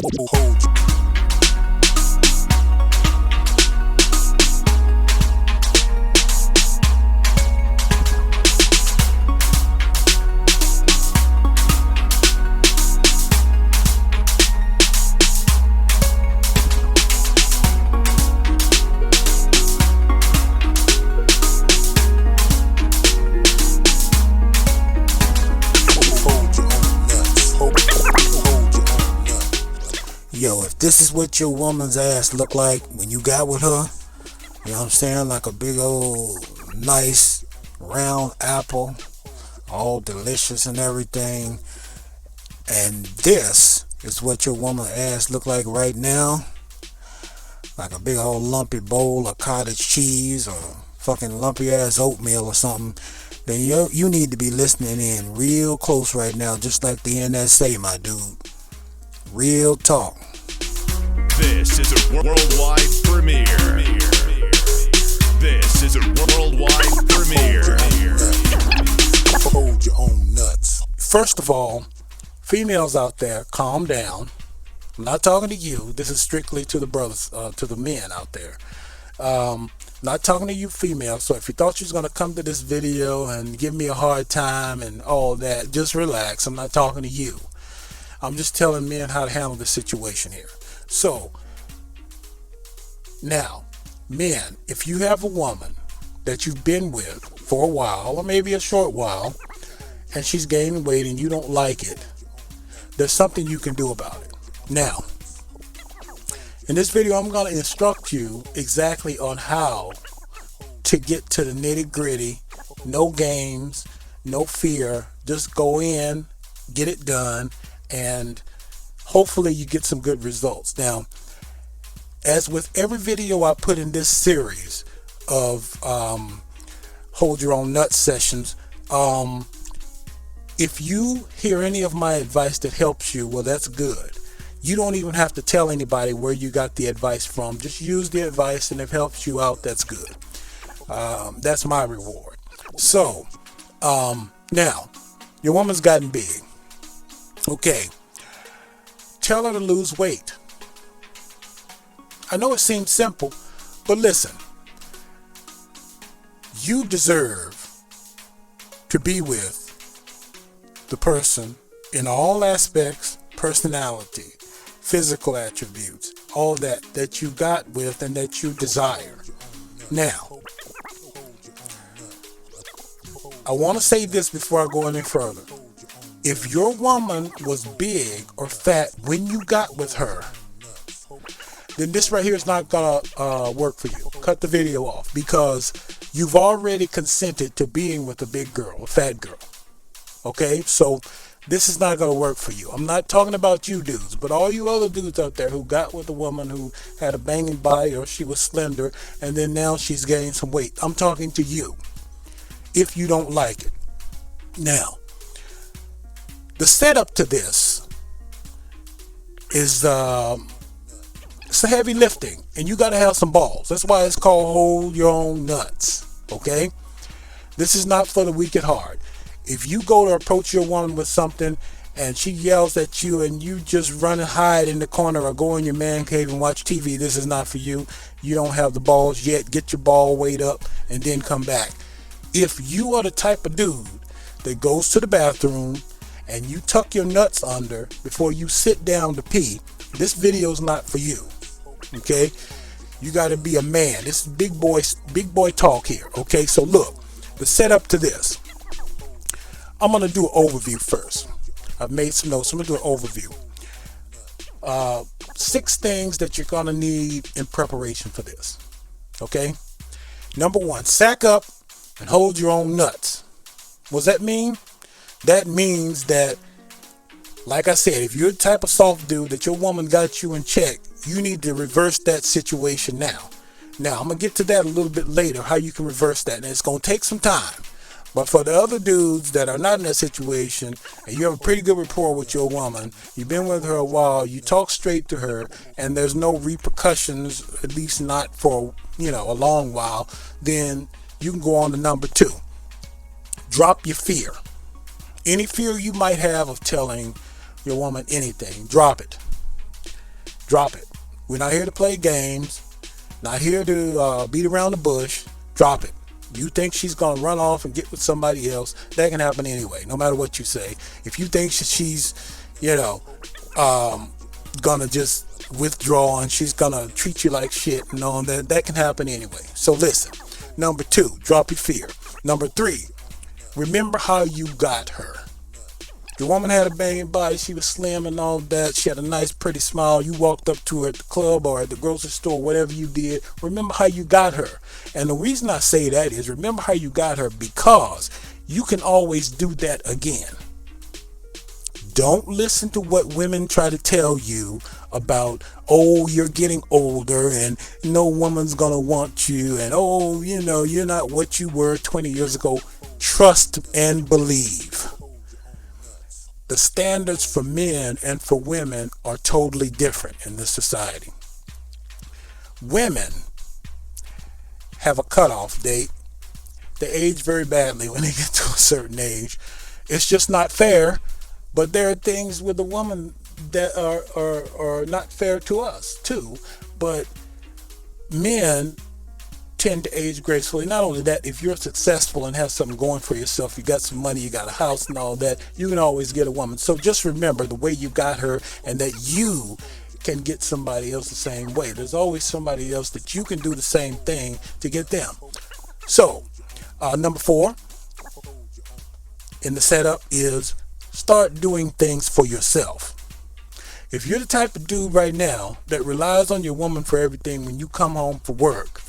Hold you. Yo, if this is what your woman's ass look like when you got with her, you know what I'm saying? Like a big old nice round apple, all delicious and everything. And this is what your woman's ass look like right now. Like a big old lumpy bowl of cottage cheese or fucking lumpy ass oatmeal or something. Then you need to be listening in real close right now, just like the NSA, my dude. Real talk. This is a worldwide premiere. This is a worldwide premiere. Hold your own nuts. First of all, females out there, calm down. I'm not talking to you. This is strictly to the brothers, to the men out there. Not talking to you females. So if you thought you was going to come to this video and give me a hard time and all that, just relax. I'm not talking to you. I'm just telling men how to handle the situation here. So, now, men, if you have a woman that you've been with for a while, or maybe a short while, and she's gaining weight and you don't like it, there's something you can do about it. Now, in this video, I'm going to instruct you exactly on how to get to the nitty-gritty. No games, no fear. Just go in, get it done, and hopefully you get some good results. Now, as with every video I put in this series of Hold Your Own Nutz sessions, if you hear any of my advice that helps you, well, that's good. You don't even have to tell anybody where you got the advice from. Just use the advice, and if it helps you out, that's good. That's my reward. So, now, your woman's gotten big. Okay. Tell her to lose weight. I know it seems simple, but listen. You deserve to be with the person in all aspects, personality, physical attributes, all that you got with and that you desire. Now, I want to say this before I go any further. If your woman was big or fat when you got with her, then this right here is not gonna work for you. Cut the video off, because you've already consented to being with a big girl, a fat girl. Okay, so this is not gonna work for you. I'm not talking about you dudes, but all you other dudes out there who got with a woman who had a banging body, or she was slender and then now she's gained some weight. I'm talking to you if you don't like it. Now, the setup to this is it's a heavy lifting, and you got to have some balls. That's why it's called Hold Your Own Nuts. Okay, this is not for the weak at heart. If you go to approach your woman with something and she yells at you and you just run and hide in the corner or go in your man cave and watch TV, this is not for you. You don't have the balls yet. Get your ball weight up and then come back. If you are the type of dude that goes to the bathroom and you tuck your nuts under before you sit down to pee, this video is not for you. Okay, you got to be a man. This is big boy talk here. Okay, so look, the setup to this. I'm gonna do an overview first. I've made some notes. I'm gonna do an overview. 6 things that you're gonna need in preparation for this. Okay, number 1, sack up and hold your own nuts. What does that mean? That means that, like I said, if you're the type of soft dude that your woman got you in check, you need to reverse that situation now. Now, I'm going to get to that a little bit later, how you can reverse that. And it's going to take some time. But for the other dudes that are not in that situation, and you have a pretty good rapport with your woman, you've been with her a while, you talk straight to her, and there's no repercussions, at least not for, a long while, then you can go on to number 2. Drop your fear. Any fear you might have of telling your woman anything, drop it. Drop it. We're not here to play games. Not here to beat around the bush. Drop it. You think she's going to run off and get with somebody else, that can happen anyway, no matter what you say. If you think she's, going to just withdraw and she's going to treat you like shit and all that can happen anyway. So listen. Number 2, drop your fear. Number 3, remember how you got her. The woman had a banging body. She was slim and all that. She had a nice, pretty smile. You walked up to her at the club or at the grocery store, whatever you did. Remember how you got her. And the reason I say that is remember how you got her because you can always do that again. Don't listen to what women try to tell you about, oh, you're getting older and no woman's going to want you. And, oh, you're not what you were 20 years ago. Trust and believe. The standards for men and for women are totally different in this society. Women have a cutoff date. They age very badly when they get to a certain age. It's just not fair, but there are things with a woman that are not fair to us too. But men tend to age gracefully. Not only that, if you're successful and have something going for yourself, you got some money, you got a house and all that, you can always get a woman. So just remember the way you got her and that you can get somebody else the same way. There's always somebody else that you can do the same thing to get them. So, number 4 in the setup is start doing things for yourself. If you're the type of dude right now that relies on your woman for everything when you come home from work,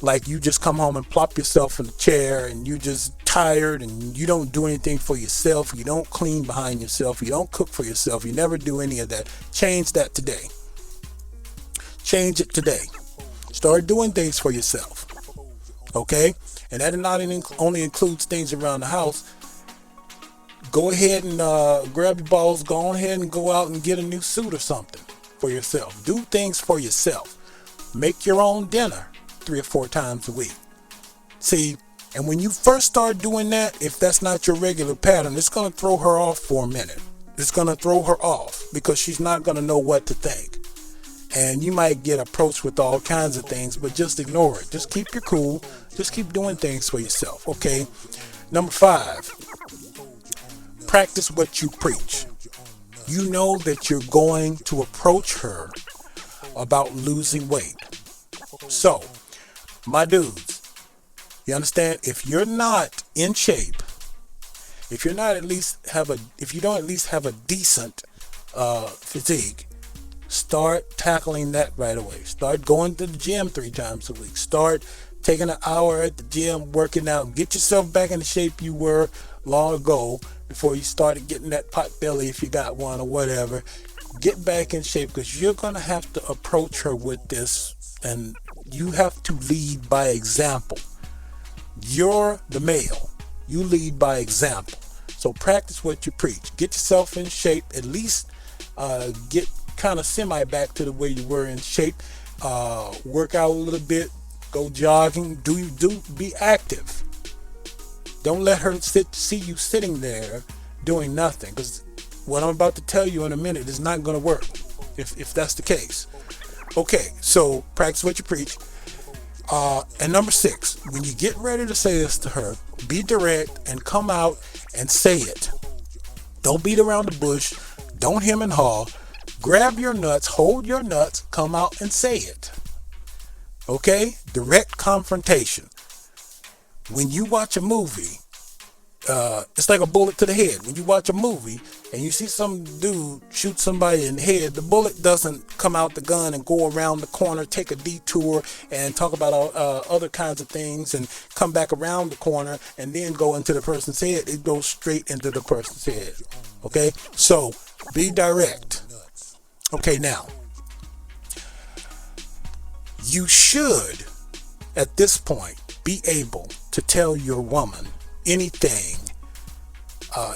like you just come home and plop yourself in the chair and you just tired and you don't do anything for yourself, you don't clean behind yourself, you don't cook for yourself, you never do any of that, change that today. Change it today. Start doing things for yourself. Okay? And that not only includes things around the house. Go ahead and grab your balls, go ahead and go out and get a new suit or something for yourself. Do things for yourself. Make your own dinner 3 or 4 times a week. See, and when you first start doing that, if that's not your regular pattern, it's going to throw her off for a minute. It's going to throw her off because she's not going to know what to think. And you might get approached with all kinds of things, but just ignore it. Just keep your cool. Just keep doing things for yourself, okay? Number 5. Practice what you preach. You know that you're going to approach her about losing weight. So, my dudes, you understand? If you're not in shape, if you don't at least have a decent physique, start tackling that right away. Start going to the gym 3 times a week. Start taking an hour at the gym, working out. Get yourself back in the shape you were long ago before you started getting that pot belly if you got one or whatever. Get back in shape because you're going to have to approach her with this and you have to lead by example. You're the male. You lead by example. So practice what you preach. Get yourself in shape. At least get kind of semi back to the way you were in shape. Work out a little bit. Go jogging. Be active. Don't let her see you sitting there doing nothing, because what I'm about to tell you in a minute is not going to work if that's the case. Okay, so practice what you preach. And number 6, when you get ready to say this to her, be direct and come out and say it. Don't beat around the bush. Don't hem and haw. Grab your nuts, hold your nuts, come out and say it. Okay? Direct confrontation. When you watch a movie, it's like a bullet to the head. When you watch a movie and you see some dude shoot somebody in the head, the bullet doesn't come out the gun and go around the corner, take a detour and talk about other kinds of things and come back around the corner and then go into the person's head. It goes straight into the person's head. Okay? So, be direct. Okay, now, you should, at this point, be able to tell your woman anything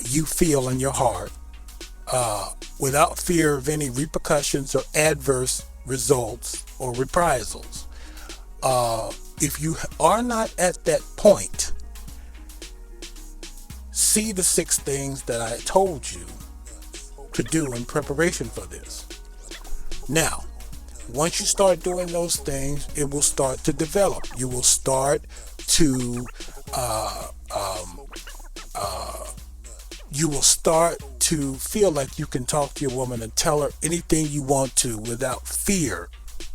you feel in your heart without fear of any repercussions or adverse results or reprisals. If you are not at that point, see the 6 things that I told you to do in preparation for this. Now, once you start doing those things, it will start to develop. You will start to feel like you can talk to your woman and tell her anything you want to without fear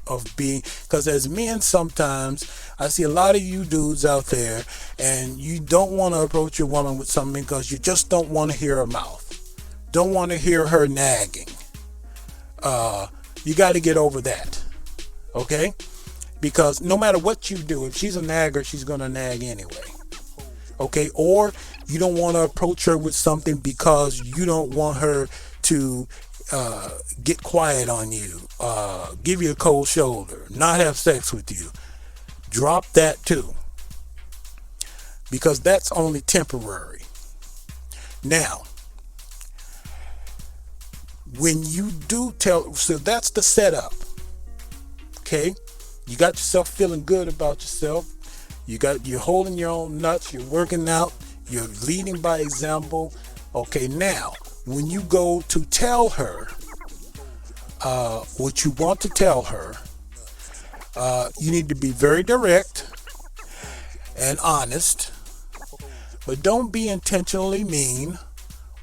of being, because as men sometimes I see a lot of you dudes out there and you don't want to approach your woman with something because you just don't want to hear her mouth, don't want to hear her nagging. You got to get over that, okay? Because no matter what you do, if she's a nagger, she's gonna nag anyway, okay? Or you don't want to approach her with something because you don't want her to get quiet on you, give you a cold shoulder, not have sex with you. Drop that too, because that's only temporary. Now, when you do tell, so that's the setup, okay? You got yourself feeling good about yourself. You're holding your own nuts. You're working out. You're leading by example. Okay, now when you go to tell her what you want to tell her, you need to be very direct and honest, but don't be intentionally mean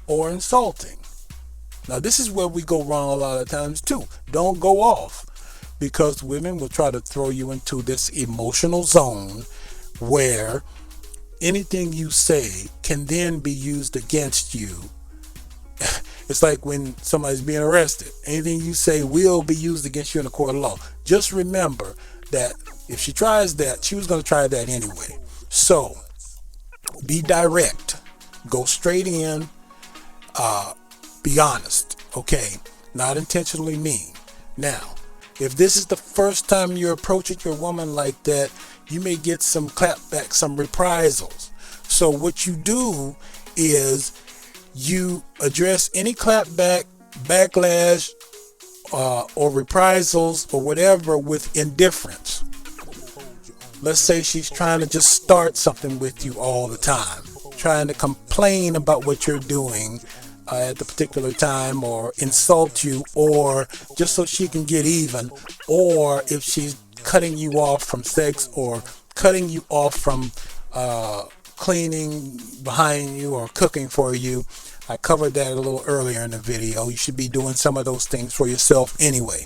or insulting. Now, this is where we go wrong a lot of times too. Don't go off, because women will try to throw you into this emotional zone where anything you say can then be used against you. It's like when somebody's being arrested. Anything you say will be used against you in a court of law. Just remember that if she tries that, she was going to try that anyway. So, be direct. Go straight in. Be honest, okay? Not intentionally mean. Now, if this is the first time you're approaching your woman like that, you may get some clapback, some reprisals. So what you do is you address any clapback, backlash, or reprisals or whatever with indifference. Let's say she's trying to just start something with you all the time, trying to complain about what you're doing at the particular time, or insult you, or just so she can get even, or if she's cutting you off from sex, or cutting you off from cleaning behind you or cooking for you. I covered that a little earlier in the video. You should be doing some of those things for yourself anyway.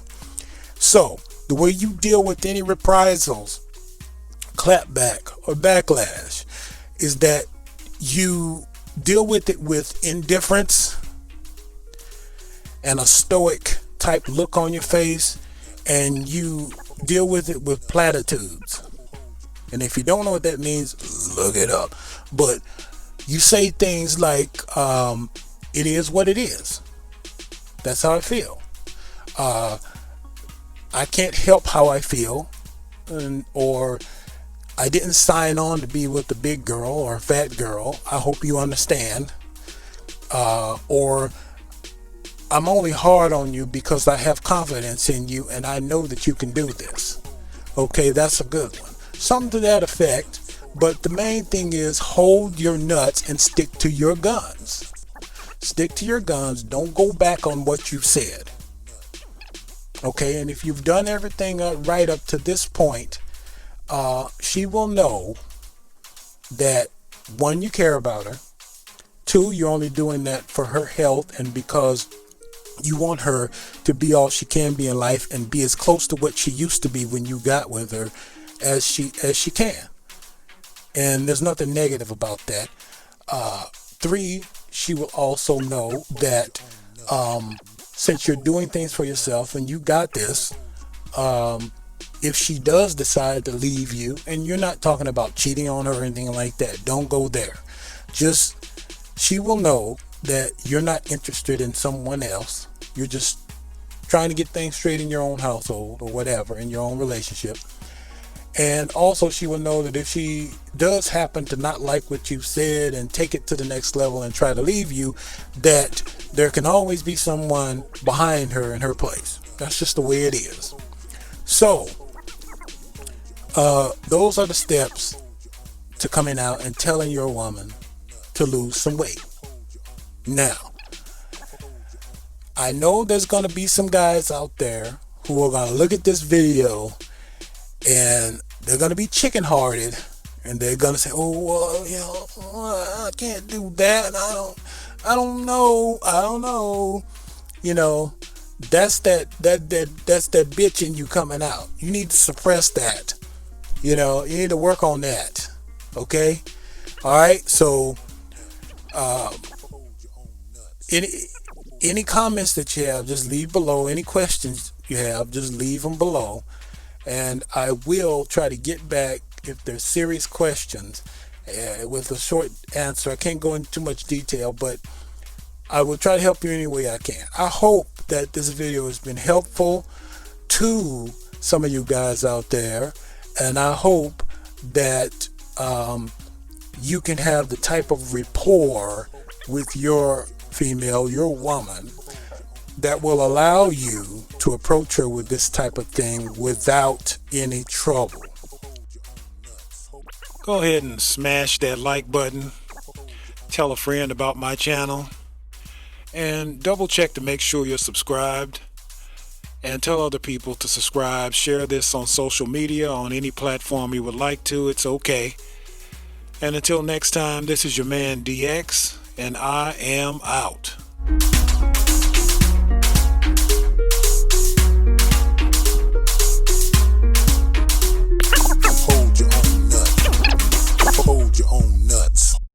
So the way you deal with any reprisals, clapback, or backlash is that you deal with it with indifference and a stoic type look on your face, and you deal with it with platitudes. And if you don't know what that means, look it up. But you say things like, it is what it is. That's how I feel. I can't help how I feel, or I didn't sign on to be with a big girl or a fat girl. I hope you understand. Or I'm only hard on you because I have confidence in you and I know that you can do this. Okay, that's a good one. Something to that effect. But the main thing is hold your nuts and stick to your guns. Stick to your guns. Don't go back on what you said. Okay, and if you've done everything right up to this point, she will know that, one, you care about her. Two, you're only doing that for her health and because you want her to be all she can be in life and be as close to what she used to be when you got with her as she can. And there's nothing negative about that. Three, she will also know that since you're doing things for yourself and you got this, if she does decide to leave you, and you're not talking about cheating on her or anything like that, don't go there. Just, she will know that you're not interested in someone else. You're just trying to get things straight in your own household or whatever, in your own relationship. And also she will know that if she does happen to not like what you said and take it to the next level and try to leave you, that there can always be someone behind her in her place. That's just the way it is. So, those are the steps to coming out and telling your woman to lose some weight. Now, I know there's going to be some guys out there who are going to look at this video and they're going to be chicken hearted, and they're going to say, oh, well, you know, I can't do that. I don't know. You know, that's that bitch in you coming out. You need to suppress that. You know, you need to work on that. Okay? All right? So, any comments that you have, just leave below. Any questions you have, just leave them below. And I will try to get back if there's serious questions with a short answer. I can't go into too much detail, but I will try to help you any way I can. I hope that this video has been helpful to some of you guys out there, and I hope that you can have the type of rapport with your female, your woman, that will allow you to approach her with this type of thing without any trouble. Go ahead and smash that like button. Tell a friend about my channel. And double check to make sure you're subscribed. And tell other people to subscribe. Share this on social media, on any platform you would like to. It's okay. And until next time, this is your man DX, and I am out.